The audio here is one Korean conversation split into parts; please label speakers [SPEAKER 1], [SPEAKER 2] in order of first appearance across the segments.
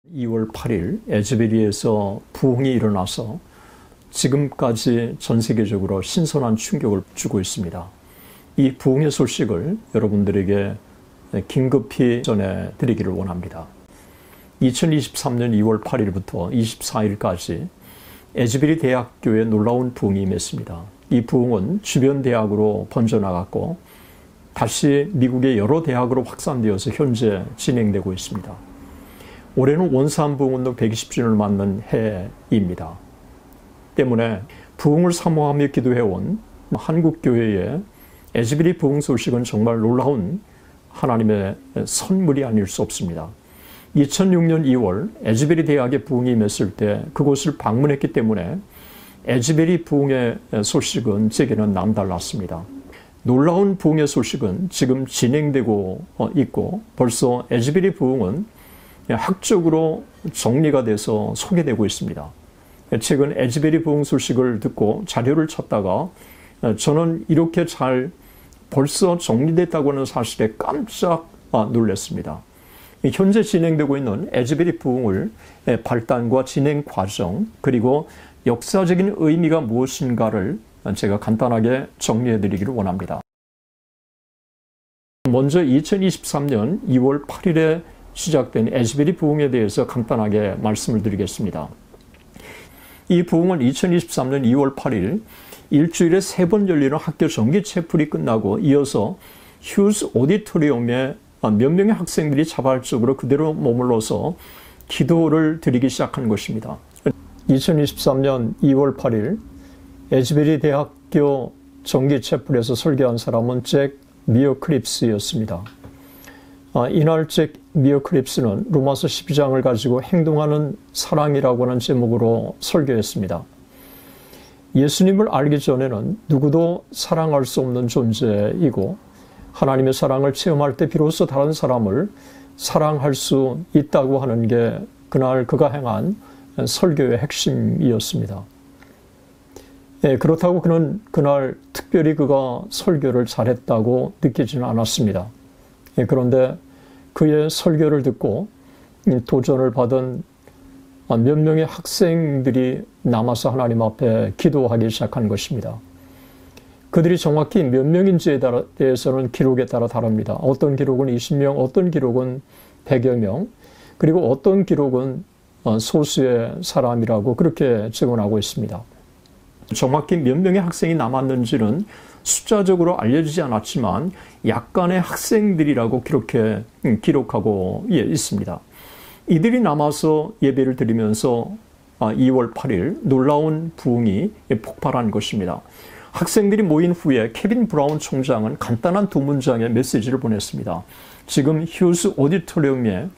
[SPEAKER 1] 2월 8일 에즈베리에서 부흥이 일어나서 지금까지 전 세계적으로 신선한 충격을 주고 있습니다. 이 부흥의 소식을 여러분들에게 긴급히 전해드리기를 원합니다. 2023년 2월 8일부터 24일까지 에즈베리 대학교에 놀라운 부흥이 임했습니다. 이 부흥은 주변 대학으로 번져나갔고 다시 미국의 여러 대학으로 확산되어서 현재 진행되고 있습니다. 올해는 원산 부흥운동 120주년을 맞는 해입니다. 때문에 부흥을 사모하며 기도해온 한국교회의 에즈베리 부흥 소식은 정말 놀라운 하나님의 선물이 아닐 수 없습니다. 2006년 2월 에즈베리 대학의 부흥이 임했을 때 그곳을 방문했기 때문에 에즈베리 부흥의 소식은 제게는 남달랐습니다. 놀라운 부흥의 소식은 지금 진행되고 있고 벌써 에즈베리 부흥은 학적으로 정리가 돼서 소개되고 있습니다. 최근 에즈베리 부흥 소식을 듣고 자료를 찾다가 저는 이렇게 잘 벌써 정리됐다고 하는 사실에 깜짝 놀랐습니다. 현재 진행되고 있는 에즈베리 부흥을 발단과 진행 과정 그리고 역사적인 의미가 무엇인가를 제가 간단하게 정리해 드리기를 원합니다. 먼저 2023년 2월 8일에 시작된 에즈베리 부흥에 대해서 간단하게 말씀을 드리겠습니다. 이 부흥은 2023년 2월 8일 일주일에 3번 열리는 학교 정기 채플이 끝나고 이어서 휴스 오디토리움에 몇 명의 학생들이 자발적으로 그대로 머물러서 기도를 드리기 시작한 것입니다. 2023년 2월 8일 에즈베리 대학교 정기 채플에서 설교한 사람은 잭 미어클립스였습니다. 이날 잭 미어클립스는 로마서 12장을 가지고 행동하는 사랑이라고 하는 제목으로 설교했습니다. 예수님을 알기 전에는 누구도 사랑할 수 없는 존재이고 하나님의 사랑을 체험할 때 비로소 다른 사람을 사랑할 수 있다고 하는 게 그날 그가 행한 설교의 핵심이었습니다. 그렇다고 그는 그날 특별히 그가 설교를 잘했다고 느끼지는 않았습니다. 그런데 그의 설교를 듣고 도전을 받은 몇 명의 학생들이 남아서 하나님 앞에 기도하기 시작한 것입니다. 그들이 정확히 몇 명인지에 대해서는 기록에 따라 다릅니다. 어떤 기록은 20명, 어떤 기록은 100여 명, 그리고 어떤 기록은 소수의 사람이라고 그렇게 증언하고 있습니다. 정확히 몇 명의 학생이 남았는지는 숫자적으로 알려지지 않았지만 약간의 학생들이라고 기록하고 있습니다. 이들이 남아서 예배를 드리면서 2월 8일 놀라운 부흥이 폭발한 것입니다. 학생들이 모인 후에 케빈 브라운 총장은 간단한 2문장의 메시지를 보냈습니다. 지금 휴스 오디토리움에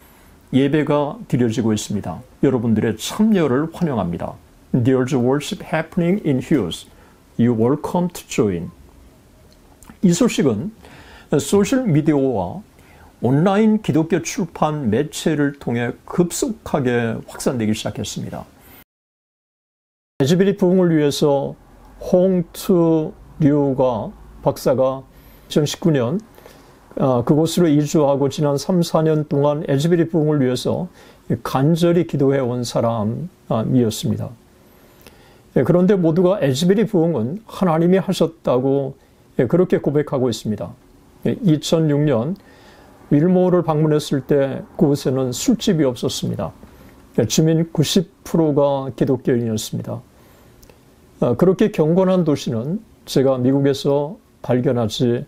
[SPEAKER 1] 예배가 드려지고 있습니다. 여러분들의 참여를 환영합니다. There's worship happening in Hughes. You welcome to join. 이 소식은 소셜미디어와 온라인 기독교 출판 매체를 통해 급속하게 확산되기 시작했습니다. 에즈베리 부흥을 위해서 홍투류가 박사가 2019년 그곳으로 이주하고 지난 3, 4년 동안 에즈베리 부흥을 위해서 간절히 기도해온 사람이었습니다. 그런데 모두가 에즈베리 부흥은 하나님이 하셨다고 그렇게 고백하고 있습니다. 2006년 윌모어를 방문했을 때 그곳에는 술집이 없었습니다. 주민 90%가 기독교인이었습니다. 그렇게 경건한 도시는 제가 미국에서 발견하지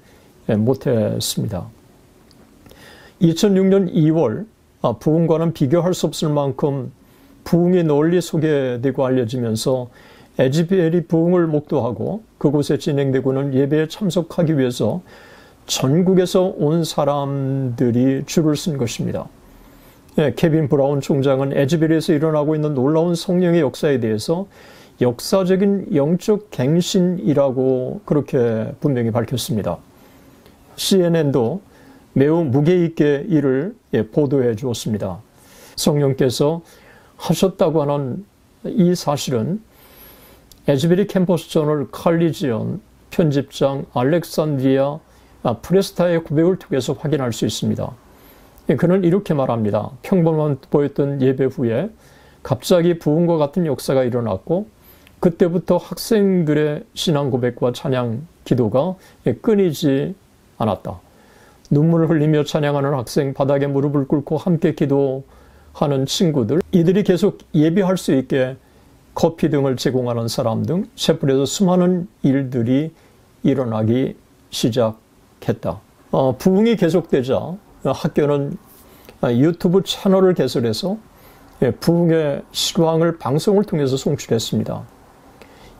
[SPEAKER 1] 못했습니다. 2006년 2월 부흥과는 비교할 수 없을 만큼 부흥이 널리 소개되고 알려지면서 에즈베리 부흥을 목도하고 그곳에 진행되고는 예배에 참석하기 위해서 전국에서 온 사람들이 줄을 쓴 것입니다. 케빈 브라운 총장은 에즈베리에서 일어나고 있는 놀라운 성령의 역사에 대해서 역사적인 영적 갱신이라고 그렇게 분명히 밝혔습니다. CNN도 매우 무게 있게 이를 보도해 주었습니다. 성령께서 하셨다고 하는 이 사실은 에즈베리 캠퍼스 저널 칼리지언 편집장 알렉산드리아 프레스타의 고백을 통해서 확인할 수 있습니다. 그는 이렇게 말합니다. 평범한 보였던 예배 후에 갑자기 부흥과 같은 역사가 일어났고 그때부터 학생들의 신앙 고백과 찬양 기도가 끊이지 않았다. 눈물을 흘리며 찬양하는 학생, 바닥에 무릎을 꿇고 함께 기도하는 친구들, 이들이 계속 예배할 수 있게 커피 등을 제공하는 사람 등 채플에서 수많은 일들이 일어나기 시작했다. 부흥이 계속되자 학교는 유튜브 채널을 개설해서 부흥의 실황을 방송을 통해서 송출했습니다.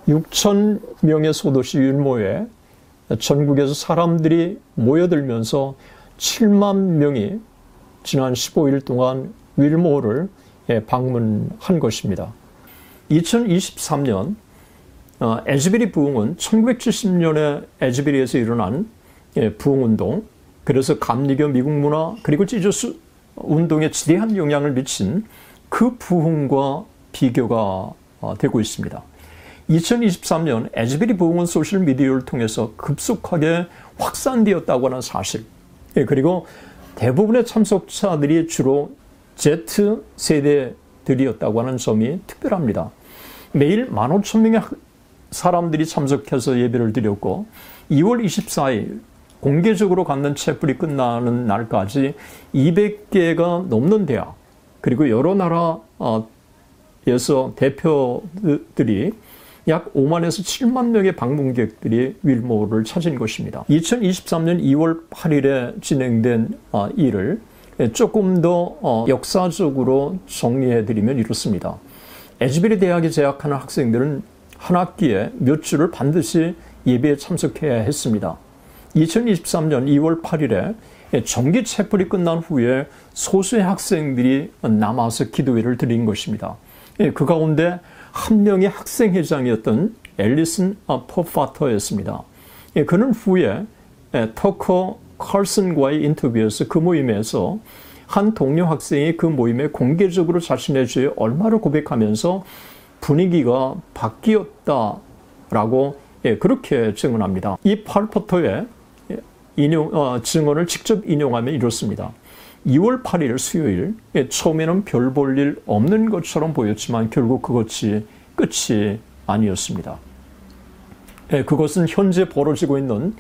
[SPEAKER 1] 6,000명의 소도시 율모에 전국에서 사람들이 모여들면서 7만 명이 지난 15일 동안 윌모어를 방문한 것입니다. 2023년 에즈베리 부흥은 1970년에 에즈베리에서 일어난 부흥운동, 그래서 감리교 미국 문화 그리고 지저스 운동에 지대한 영향을 미친 그 부흥과 비교가 되고 있습니다. 2023년 에즈베리 부흥은 소셜미디어를 통해서 급속하게 확산되었다고 하는 사실, 그리고 대부분의 참석자들이 주로 Z세대들이었다고 하는 점이 특별합니다. 매일 15,000명의 사람들이 참석해서 예배를 드렸고 2월 24일 공개적으로 갖는 채플이 끝나는 날까지 200개가 넘는 대학 그리고 여러 나라에서 대표들이 약 5만에서 7만 명의 방문객들이 윌모어를 찾은 것입니다. 2023년 2월 8일에 진행된 일을 조금 더 역사적으로 정리해드리면 이렇습니다. 에즈베리 대학에 재학하는 학생들은 한 학기에 몇 주를 반드시 예배에 참석해야 했습니다. 2023년 2월 8일에 정기 채플이 끝난 후에 소수의 학생들이 남아서 기도회를 드린 것입니다. 그 가운데 한 명의 학생회장이었던 앨리슨 퍼파터였습니다. 그는 후에 터커 칼슨과의 인터뷰에서 그 모임에서 한 동료 학생이 그 모임에 공개적으로 자신의 죄의 얼마를 고백하면서 분위기가 바뀌었다라고 그렇게 증언합니다. 이 퍼파터의 증언을 직접 인용하면 이렇습니다. 2월 8일 수요일, 처음에는 별 볼 일 없는 것처럼 보였지만 결국 그것이 끝이 아니었습니다. 그것은 현재 벌어지고 있는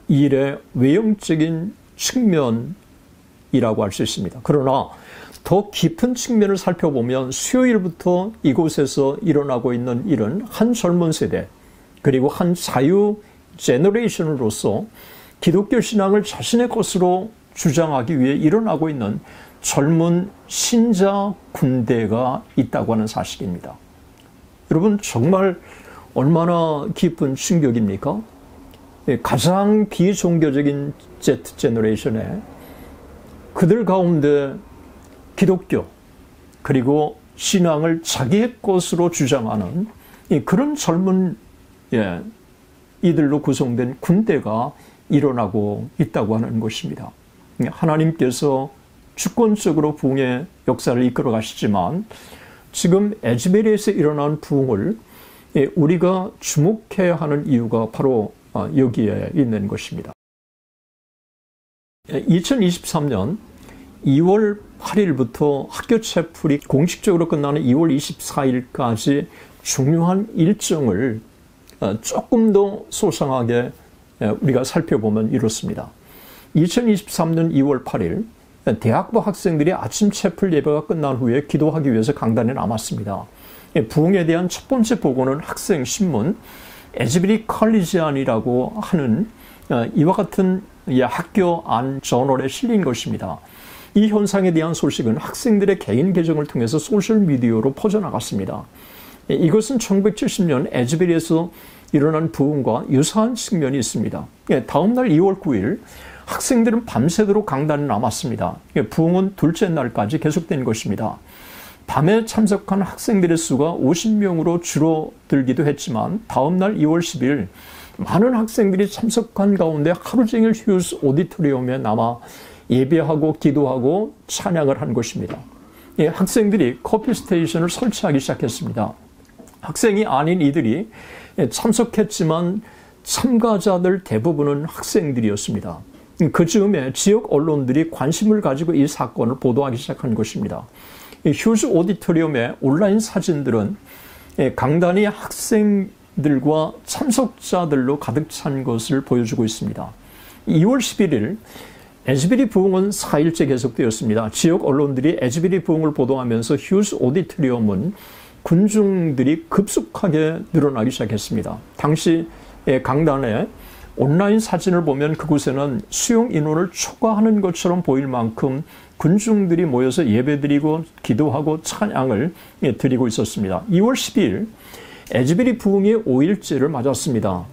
[SPEAKER 1] 일의 외형적인 측면이라고 할 수 있습니다. 그러나 더 깊은 측면을 살펴보면 수요일부터 이곳에서 일어나고 있는 일은 한 젊은 세대 그리고 한 자유 제너레이션으로서 기독교 신앙을 자신의 것으로 주장하기 위해 일어나고 있는 젊은 신자 군대가 있다고 하는 사실입니다. 여러분 정말 얼마나 깊은 충격입니까? 가장 비종교적인 Z 제너레이션에 그들 가운데 기독교 그리고 신앙을 자기의 것으로 주장하는 그런 젊은 이들로 구성된 군대가 일어나고 있다고 하는 것입니다. 하나님께서 주권적으로 부흥의 역사를 이끌어 가시지만 지금 에즈베리에서 일어난 부흥을 우리가 주목해야 하는 이유가 바로 여기에 있는 것입니다. 2023년 2월 8일부터 학교 채플이 공식적으로 끝나는 2월 24일까지 중요한 일정을 조금 더 소상하게 우리가 살펴보면 이렇습니다. 2023년 2월 8일 대학부 학생들이 아침 채플 예배가 끝난 후에 기도하기 위해서 강단에 남았습니다. 부흥에 대한 첫 번째 보고는 학생 신문 에즈베리 컬리지안이라고 하는 이와 같은 학교 안 저널에 실린 것입니다. 이 현상에 대한 소식은 학생들의 개인 계정을 통해서 소셜미디어로 퍼져나갔습니다. 이것은 1970년 에즈베리에서 일어난 부흥과 유사한 측면이 있습니다. 다음 날 2월 9일 학생들은 밤새도록 강단에 남았습니다. 부흥은 둘째 날까지 계속된 것입니다. 밤에 참석한 학생들의 수가 50명으로 줄어들기도 했지만 다음 날 2월 10일 많은 학생들이 참석한 가운데 하루 종일 휴스 오디토리움에 남아 예배하고 기도하고 찬양을 한 것입니다. 학생들이 커피 스테이션을 설치하기 시작했습니다. 학생이 아닌 이들이 참석했지만 참가자들 대부분은 학생들이었습니다. 그 즈음에 지역 언론들이 관심을 가지고 이 사건을 보도하기 시작한 것입니다. 휴즈 오디토리움의 온라인 사진들은 강단이 학생들과 참석자들로 가득 찬 것을 보여주고 있습니다. 2월 11일 에즈베리 부흥은 4일째 계속되었습니다. 지역 언론들이 에즈베리 부흥을 보도하면서 휴즈 오디토리움은 군중들이 급속하게 늘어나기 시작했습니다. 당시 강단에 온라인 사진을 보면 그곳에는 수용 인원을 초과하는 것처럼 보일 만큼 군중들이 모여서 예배드리고 기도하고 찬양을 드리고 있었습니다. 2월 12일 에즈베리 부흥이 5일째를 맞았습니다.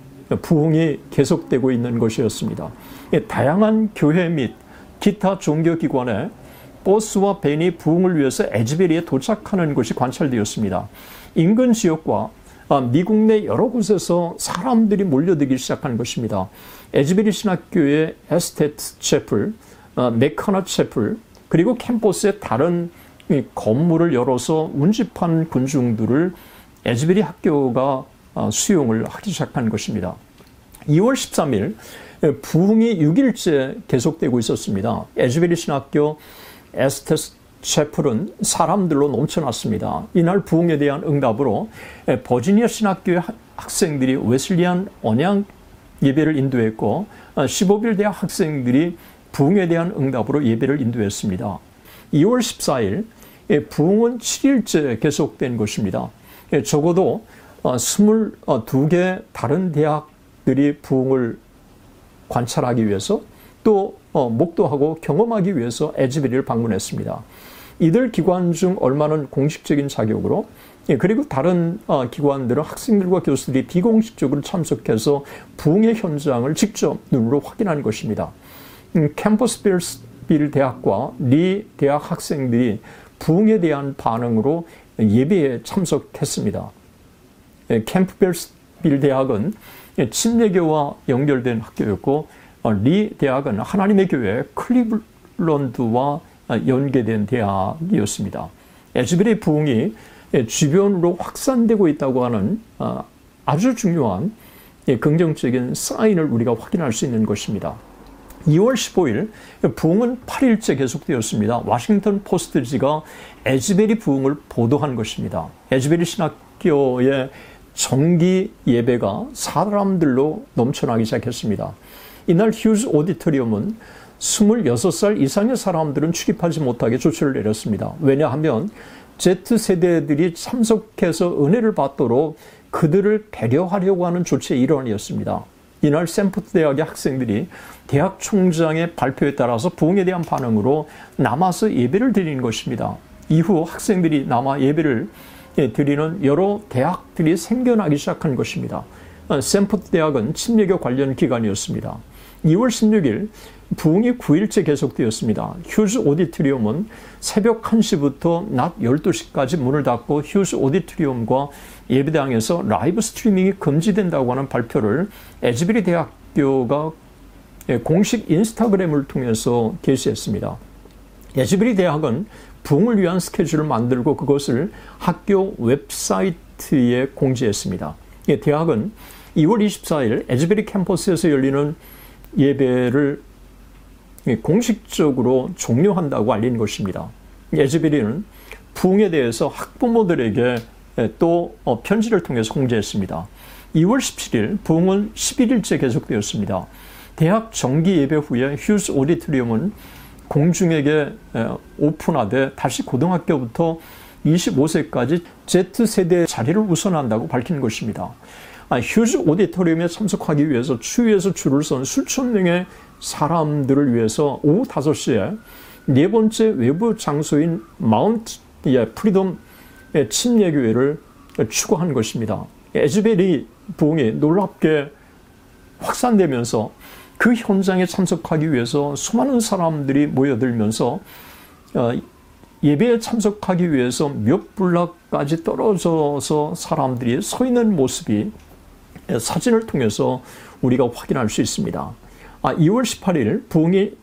[SPEAKER 1] 부흥이 계속되고 있는 것이었습니다. 다양한 교회 및 기타 종교기관에 버스와 밴이 부흥을 위해서 에즈베리에 도착하는 것이 관찰되었습니다. 인근 지역과 미국 내 여러 곳에서 사람들이 몰려들기 시작한 것입니다. 에즈베리 신학교의 에스테트 채플, 메카나 채플, 그리고 캠퍼스의 다른 건물을 열어서 운집한 군중들을 에즈베리 학교가 수용을 하기 시작한 것입니다. 2월 13일 부흥이 6일째 계속되고 있었습니다. 에즈베리 신학교 에스테트 채플은 사람들로 넘쳐났습니다. 이날 부흥에 대한 응답으로 버지니아 신학교의 학생들이 웨슬리안 언양 예배를 인도했고 15빌 대학 학생들이 부흥에 대한 응답으로 예배를 인도했습니다. 2월 14일 부흥은 7일째 계속된 것입니다. 적어도 22개 다른 대학들이 부흥을 관찰하기 위해서 또 목도하고 경험하기 위해서 에즈베리를 방문했습니다. 이들 기관 중 얼마는 공식적인 자격으로 그리고 다른 기관들은 학생들과 교수들이 비공식적으로 참석해서 부흥의 현장을 직접 눈으로 확인한 것입니다. 캠퍼스빌 대학과 리 대학 학생들이 부흥에 대한 반응으로 예배에 참석했습니다. 캠프빌 대학은 침례교와 연결된 학교였고 리 대학은 하나님의 교회 클리블런드와 연계된 대학이었습니다. 에즈베리 부흥이 주변으로 확산되고 있다고 하는 아주 중요한 긍정적인 사인을 우리가 확인할 수 있는 것입니다. 2월 15일 부흥은 8일째 계속되었습니다. 워싱턴 포스트지가 에즈베리 부흥을 보도한 것입니다. 에즈베리 신학교의 정기 예배가 사람들로 넘쳐나기 시작했습니다. 이날 휴즈 오디토리움은 26살 이상의 사람들은 출입하지 못하게 조치를 내렸습니다. 왜냐하면 Z세대들이 참석해서 은혜를 받도록 그들을 배려하려고 하는 조치의 일환이었습니다. 이날 샌포드 대학의 학생들이 대학 총장의 발표에 따라서 부흥에 대한 반응으로 남아서 예배를 드리는 것입니다. 이후 학생들이 남아 예배를 드리는 여러 대학들이 생겨나기 시작한 것입니다. 샌포드 대학은 침례교 관련 기관이었습니다. 2월 16일 부흥이 9일째 계속되었습니다. 휴즈 오디토리움은 새벽 1시부터 낮 12시까지 문을 닫고 휴즈 오디토리움과 예배당에서 라이브 스트리밍이 금지된다고 하는 발표를 에즈베리 대학교가 공식 인스타그램을 통해서 게시했습니다. 에즈베리 대학은 부흥을 위한 스케줄을 만들고 그것을 학교 웹사이트에 공지했습니다. 대학은 2월 24일 에즈베리 캠퍼스에서 열리는 예배를 공식적으로 종료한다고 알린 것입니다. 에즈베리는 부흥에 대해서 학부모들에게 또 편지를 통해서 공지했습니다. 2월 17일 부흥은 11일째 계속되었습니다. 대학 정기 예배 후에 휴즈 오디토리움은 공중에게 오픈하되 다시 고등학교부터 25세까지 Z세대 자리를 우선한다고 밝힌 것입니다. 휴즈 오디토리움에 참석하기 위해서 추위에서 줄을 선 수천 명의 사람들을 위해서 오후 5시에 네 번째 외부 장소인 마운트 프리덤 침례교회를 추구한 것입니다. 에즈베리 부흥이 놀랍게 확산되면서 그 현장에 참석하기 위해서 수많은 사람들이 모여들면서 예배에 참석하기 위해서 몇 블락까지 떨어져서 사람들이 서 있는 모습이 사진을 통해서 우리가 확인할 수 있습니다. 2월 18일 부흥이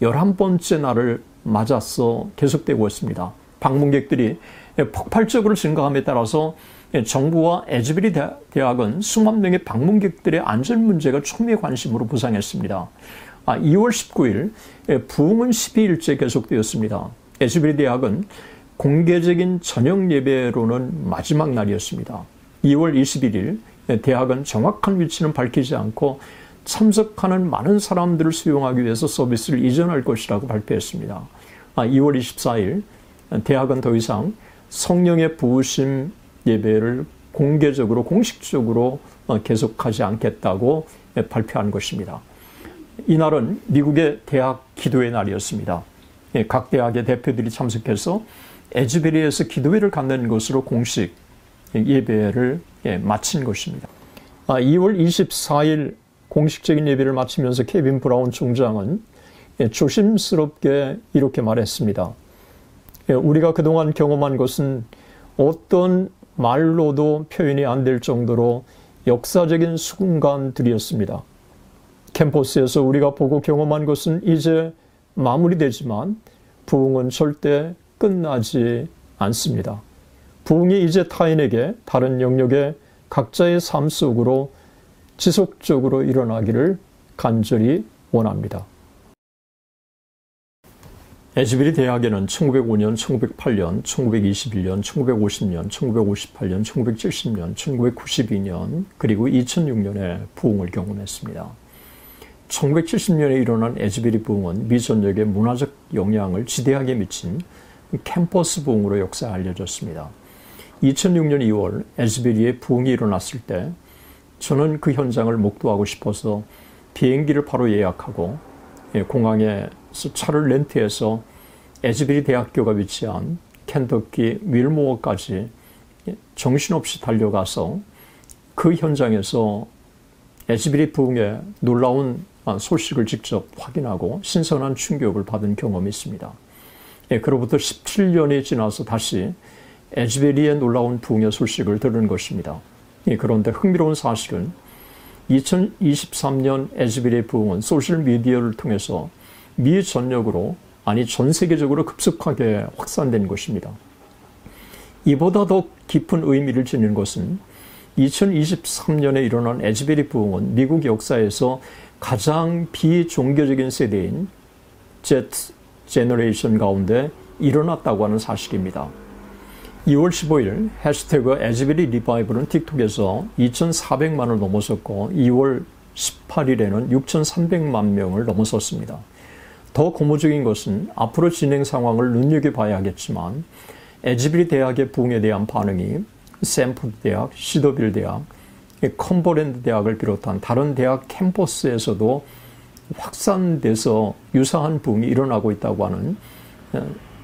[SPEAKER 1] 11번째 날을 맞아서 계속되고 있습니다. 방문객들이 폭발적으로 증가함에 따라서 정부와 에즈베리 대학은 수만 명의 방문객들의 안전 문제가 초미의 관심으로 부상했습니다. 2월 19일 부흥은 12일째 계속되었습니다. 에즈베리 대학은 공개적인 저녁 예배로는 마지막 날이었습니다. 2월 21일 대학은 정확한 위치는 밝히지 않고 참석하는 많은 사람들을 수용하기 위해서 서비스를 이전할 것이라고 발표했습니다. 2월 24일 대학은 더 이상 성령의 부으심 예배를 공개적으로 공식적으로 계속하지 않겠다고 발표한 것입니다. 이날은 미국의 대학 기도의 날이었습니다. 각 대학의 대표들이 참석해서 에즈베리에서 기도회를 갖는 것으로 공식 예배를 마친 것입니다. 2월 24일 공식적인 예배를 마치면서 케빈 브라운 총장은 조심스럽게 이렇게 말했습니다. 우리가 그동안 경험한 것은 어떤 말로도 표현이 안 될 정도로 역사적인 순간들이었습니다. 캠퍼스에서 우리가 보고 경험한 것은 이제 마무리되지만 부흥은 절대 끝나지 않습니다. 부흥이 이제 타인에게 다른 영역의 각자의 삶 속으로 지속적으로 일어나기를 간절히 원합니다. 에즈베리 대학에는 1905년, 1908년, 1921년, 1950년, 1958년, 1970년, 1992년, 그리고 2006년에 부흥을 경험했습니다. 1970년에 일어난 에즈베리 부흥은 미 전역에 문화적 영향을 지대하게 미친 캠퍼스 부흥으로 역사에 알려졌습니다. 2006년 2월 에즈베리의 부흥이 일어났을 때 저는 그 현장을 목도하고 싶어서 비행기를 바로 예약하고 공항에서 차를 렌트해서 에즈베리 대학교가 위치한 켄터키 윌모어까지 정신없이 달려가서 그 현장에서 에즈베리 부흥의 놀라운 소식을 직접 확인하고 신선한 충격을 받은 경험이 있습니다. 그로부터 17년이 지나서 다시 에즈베리의 놀라운 부흥의 소식을 들은 것입니다. 그런데 흥미로운 사실은 2023년 에즈베리의 부흥은 소셜미디어를 통해서 미 전역으로, 아니 전 세계적으로 급속하게 확산된 것입니다. 이보다 더 깊은 의미를 지닌 것은 2023년에 일어난 에즈베리 부흥은 미국 역사에서 가장 비종교적인 세대인 Z 제너레이션 가운데 일어났다고 하는 사실입니다. 2월 15일 해시태그 에즈베리 리바이벌은 틱톡에서 2,400만을 넘어섰고 2월 18일에는 6,300만 명을 넘어섰습니다. 더 고무적인 것은 앞으로 진행 상황을 눈여겨봐야 하겠지만 에즈베리 대학의 부흥에 대한 반응이 샌포드 대학, 시더빌 대학, 컴버랜드 대학을 비롯한 다른 대학 캠퍼스에서도 확산돼서 유사한 부흥이 일어나고 있다고 하는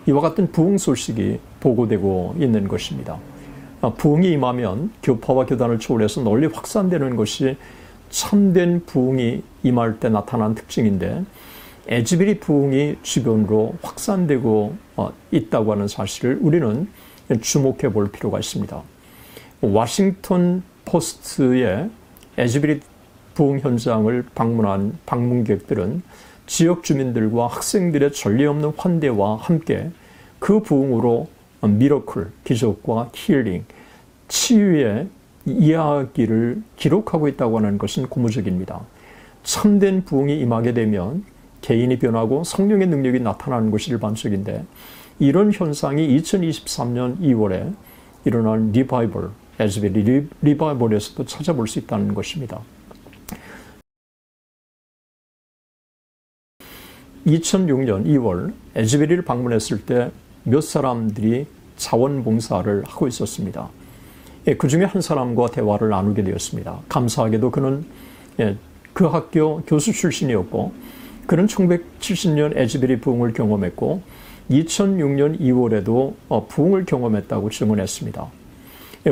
[SPEAKER 1] 이와 같은 부흥 소식이 보고되고 있는 것입니다. 부흥이 임하면 교파와 교단을 초월해서 널리 확산되는 것이 참된 부흥이 임할 때 나타난 특징인데 에즈베리 부흥이 주변으로 확산되고 있다고 하는 사실을 우리는 주목해 볼 필요가 있습니다. 워싱턴 포스트의 에즈베리 부흥 현장을 방문한 방문객들은 지역 주민들과 학생들의 전례 없는 환대와 함께 그 부흥으로 미러클, 기적과 힐링, 치유의 이야기를 기록하고 있다고 하는 것은 고무적입니다. 참된 부흥이 임하게 되면 개인이 변하고 성령의 능력이 나타나는 것이 일반적인데 이런 현상이 2023년 2월에 일어난 리바이벌, 에즈베리 리바이벌에서도 찾아볼 수 있다는 것입니다. 2006년 2월 에즈베리를 방문했을 때 몇 사람들이 자원봉사를 하고 있었습니다. 그 중에 한 사람과 대화를 나누게 되었습니다. 감사하게도 그는 그 학교 교수 출신이었고 그는 1970년 에즈베리 부흥을 경험했고 2006년 2월에도 부흥을 경험했다고 증언했습니다.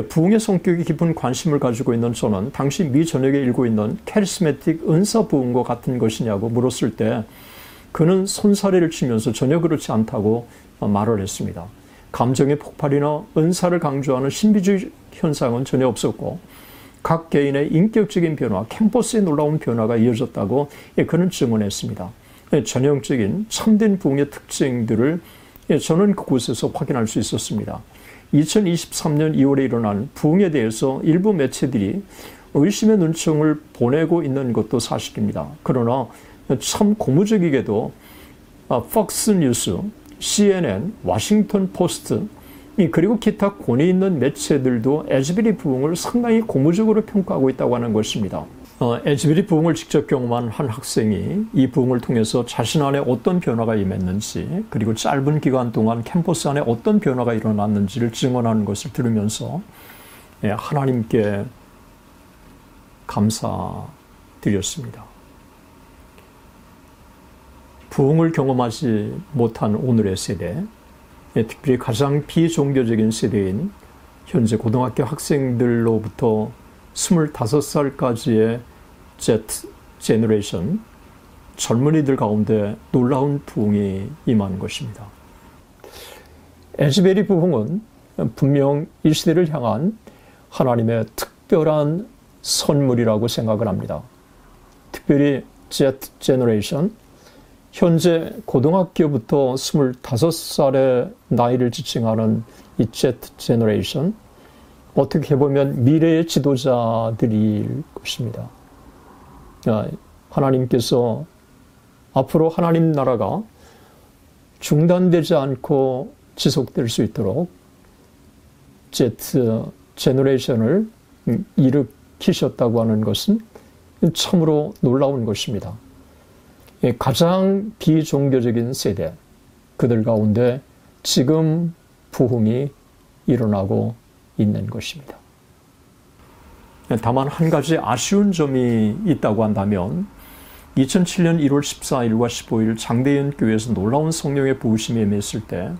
[SPEAKER 1] 부흥의 성격이 깊은 관심을 가지고 있는 저는 당시 미 전역에 일고 있는 카리스매틱 은사 부흥과 같은 것이냐고 물었을 때 그는 손사래를 치면서 전혀 그렇지 않다고 말을 했습니다. 감정의 폭발이나 은사를 강조하는 신비주의 현상은 전혀 없었고 각 개인의 인격적인 변화, 캠퍼스의 놀라운 변화가 이어졌다고 그는 증언했습니다. 전형적인 참된 부흥의 특징들을 저는 그곳에서 확인할 수 있었습니다. 2023년 2월에 일어난 부흥에 대해서 일부 매체들이 의심의 눈총을 보내고 있는 것도 사실입니다. 그러나 참 고무적이게도 폭스 뉴스, CNN, 워싱턴 포스트, 그리고 기타 권위 있는 매체들도 에즈베리 부흥을 상당히 고무적으로 평가하고 있다고 하는 것입니다. 에즈베리 부흥을 직접 경험한 한 학생이 이 부흥을 통해서 자신 안에 어떤 변화가 임했는지, 그리고 짧은 기간 동안 캠퍼스 안에 어떤 변화가 일어났는지를 증언하는 것을 들으면서 하나님께 감사드렸습니다. 부흥을 경험하지 못한 오늘의 세대, 특별히 가장 비종교적인 세대인 현재 고등학교 학생들로부터 25살까지의 Z 제너레이션, 젊은이들 가운데 놀라운 부흥이 임하는 것입니다. 에즈베리 부흥은 분명 이 시대를 향한 하나님의 특별한 선물이라고 생각을 합니다. 특별히 Z 제너레이션, 현재 고등학교부터 25살의 나이를 지칭하는 이 Z 제너레이션, 어떻게 보면 미래의 지도자들일 것입니다. 하나님께서 앞으로 하나님 나라가 중단되지 않고 지속될 수 있도록 Z 제너레이션을 일으키셨다고 하는 것은 참으로 놀라운 것입니다. 가장 비종교적인 세대, 그들 가운데 지금 부흥이 일어나고 있는 것입니다. 다만 한 가지 아쉬운 점이 있다고 한다면 2007년 1월 14일과 15일 장대현 교회에서 놀라운 성령의 부으심이 임했을 때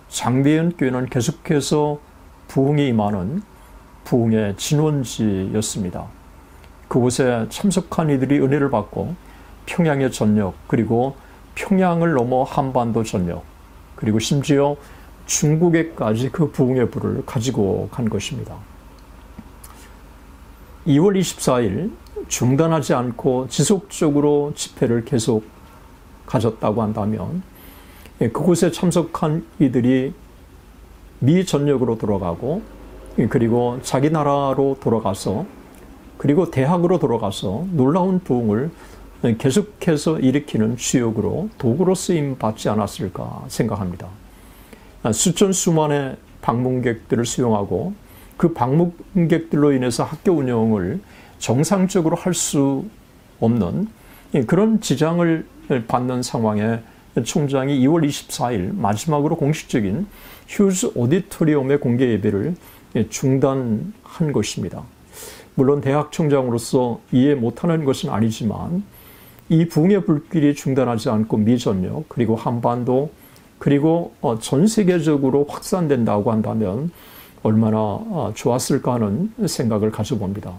[SPEAKER 1] 장대현 교회는 계속해서 부흥이 임하는 부흥의 진원지였습니다. 그곳에 참석한 이들이 은혜를 받고 평양의 전역, 그리고 평양을 넘어 한반도 전역, 그리고 심지어 중국에까지 그 부흥의 불을 가지고 간 것입니다. 2월 24일 중단하지 않고 지속적으로 집회를 계속 가졌다고 한다면 그곳에 참석한 이들이 미 전역으로 돌아가고, 그리고 자기 나라로 돌아가서, 그리고 대학으로 돌아가서 놀라운 부흥을 계속해서 일으키는 주역으로 도구로 쓰임 받지 않았을까 생각합니다. 수천 수만의 방문객들을 수용하고 그 방문객들로 인해서 학교 운영을 정상적으로 할 수 없는 그런 지장을 받는 상황에 총장이 2월 24일 마지막으로 공식적인 휴즈 오디토리움의 공개 예배를 중단한 것입니다. 물론 대학 총장으로서 이해 못하는 것은 아니지만 이 부흥의 불길이 중단하지 않고 미전역, 그리고 한반도, 그리고 전 세계적으로 확산된다고 한다면 얼마나 좋았을까 하는 생각을 가져봅니다.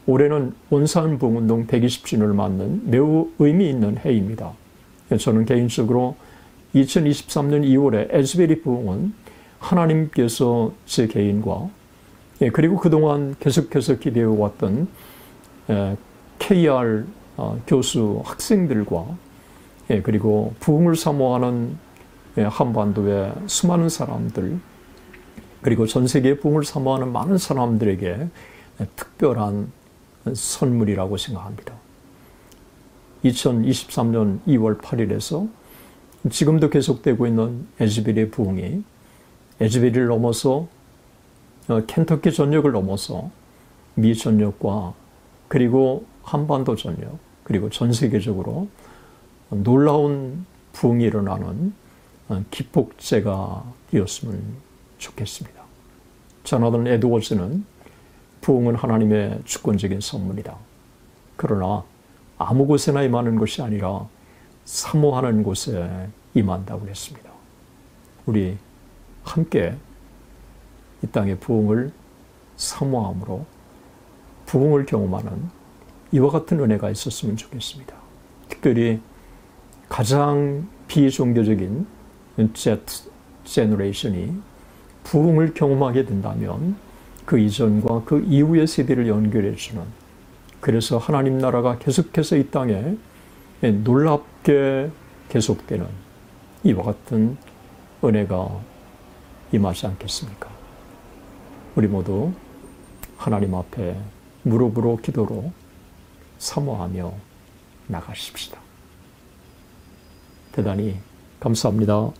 [SPEAKER 1] 올해는 온산 부흥운동 120주년을 맞는 매우 의미 있는 해입니다. 저는 개인적으로 2023년 2월에 에즈베리 부흥은 하나님께서 제 개인과 그리고 그동안 계속해서 기대해왔던 KR 교수 학생들과 그리고 부흥을 사모하는 한반도의 수많은 사람들, 그리고 전 세계에 부흥을 사모하는 많은 사람들에게 특별한 선물이라고 생각합니다. 2023년 2월 8일에서 지금도 계속되고 있는 에즈베리 부흥이 에즈베리를 넘어서 켄터키 전역을 넘어서 미 전역과 그리고 한반도 전역, 그리고 전 세계적으로 놀라운 부흥이 일어나는 기폭제가 되었으면 좋겠습니다. 조나단 에드워즈는 부흥은 하나님의 주권적인 선물이다. 그러나 아무 곳에나 임하는 것이 아니라 사모하는 곳에 임한다고 했습니다. 우리 함께 이 땅의 부흥을 사모함으로 부흥을 경험하는 이와 같은 은혜가 있었으면 좋겠습니다. 특별히 가장 비종교적인 Z 제너레이션이 부흥을 경험하게 된다면 그 이전과 그 이후의 세대를 연결해주는, 그래서 하나님 나라가 계속해서 이 땅에 놀랍게 계속되는 이와 같은 은혜가 임하지 않겠습니까? 우리 모두 하나님 앞에 무릎으로 기도로 사모하며 나가십시다. 대단히 감사합니다.